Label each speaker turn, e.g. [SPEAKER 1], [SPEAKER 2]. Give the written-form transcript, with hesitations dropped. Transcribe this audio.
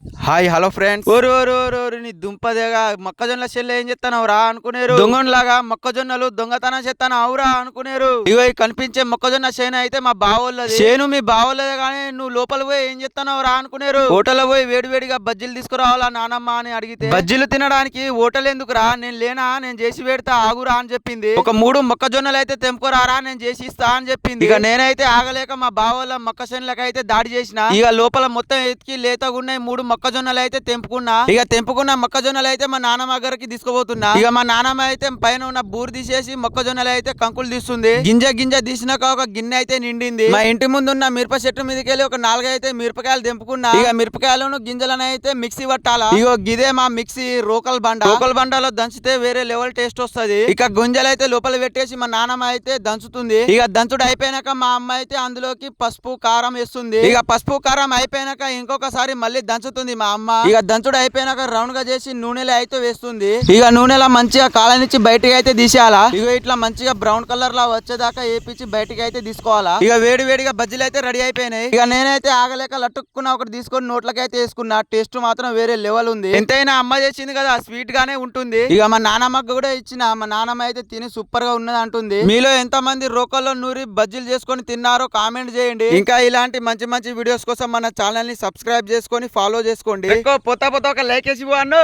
[SPEAKER 1] Hi hello friends. ఓరు ఓరు ఓరు ఓరు నీ దుంపదేగా మొక్కజొన్నల చెల్లె ఏం చెప్తాను రా అనుకునేరు. దొంగలాగా మొక్కజొన్నలు దొంగతనం చేస్తాను అవురా అనుకునేరు. ఇగో ఈ కనిపించే మొక్కజొన్న చేను అయితే మా బావోళ్ళది. చేను మీ బావోళ్ళదే కానీ నువ్వు లోపల పోయి ఏం చెప్తాను రా అనుకునేరు. హోటల్ పోయి వేడివేడిగా బజ్జీలు తీసుకురావాలా నానమ్మ అని అడిగితే బజ్జీలు తినడానికి హోటల్ ఎందుకురా, నేను లేనా, నేను చేసి పెడతా ఆగురా అని చెప్పింది. ఒక 3 మొక్కజొన్నలు అయితే తెంపుకోరారా, నేను చేసి ఇస్తా అని చెప్పింది. ఇక నేనైతే ఆగలేక మా బావోళ్ళ మొక్క చేనులకు అయితే దాడి చేసిన. ఇక లోపల మొత్తం ఎత్తికి లేతగా ఉన్నాయి 3 మొక్కజొన్నలు అయితే తెంపుకున్నా. ఇక తెంపుకున్న మొక్కజొన్నలు అయితే మా నాన్నమ్మ దగ్గరికి తీసుకుపోతున్నా. ఇక మా నాన్నమ్మ అయితే పైన ఉన్న బూరు తీసేసి మొక్కజొన్నలు అయితే కంకులు తీస్తుంది. గింజ గింజ తీసినాక ఒక గిన్నె అయితే నిండింది. మా ఇంటి ముందు ఉన్న మిరప చెట్టు మీదకి వెళ్ళి ఒక 4 అయితే మిరపకాయలు తెంపుకున్నా. ఇక మిరపకాయలను గింజలను అయితే మిక్సీ పట్టాలా. ఇగో గిదే మా మిక్సీ రోకల్ బండ. రోకల్ బండలో దంచితే వేరే లెవెల్ టేస్ట్ వస్తది. ఇక గుంజలు అయితే లోపల పెట్టేసి మా నాన్నమ్మ అయితే దంచుతుంది. ఇక దంచుడు అయిపోయినాక మా అమ్మ అయితే అందులోకి పసుపు కారం వేస్తుంది. ఇక పసుపు కారం అయిపోయినాక ఇంకొకసారి మళ్ళీ దంచుతుంది మా అమ్మ. ఇక దంచుడు అయిపోయినాక రౌండ్ గా చేసి నూనెలో అయితే వేస్తుంది. ఇక నూనెలో మంచిగా కాలనిచ్చి బయటకి అయితే తీసేయాలా. ఇక ఇట్లా మంచిగా బ్రౌన్ కలర్ లా వచ్చేదాకా వేపించి బయటకి అయితే తీసుకోవాలా. ఇక వేడి వేడిగా బజ్జీలు అయితే రెడీ అయిపోయినాయి. ఇక నేనైతే ఆగలేక లట్టుకున్న ఒకటి తీసుకొని నోట్లకి అయితే వేసుకున్నా. టేస్ట్ మాత్రం వేరే లెవెల్ ఉంది. ఎంతైనా అమ్మ చేసింది కదా స్వీట్ గానే ఉంటుంది. ఇక మా నానమ్మకు కూడా ఇచ్చిన. మా నానమ్మ అయితే తిని సూపర్ గా ఉన్నది అంటుంది. మీలో ఎంత మంది రోకల్లో నూరి బజ్జీలు చేసుకొని తిన్నారో కామెంట్ చేయండి. ఇంకా ఇలాంటి మంచి మంచి వీడియోస్ కోసం మన ఛానల్ ని సబ్స్క్రైబ్ చేసుకొని ఫాలో చేసుకోండి. పోతా పోతా ఒక లైక్ వేసి అన్ను.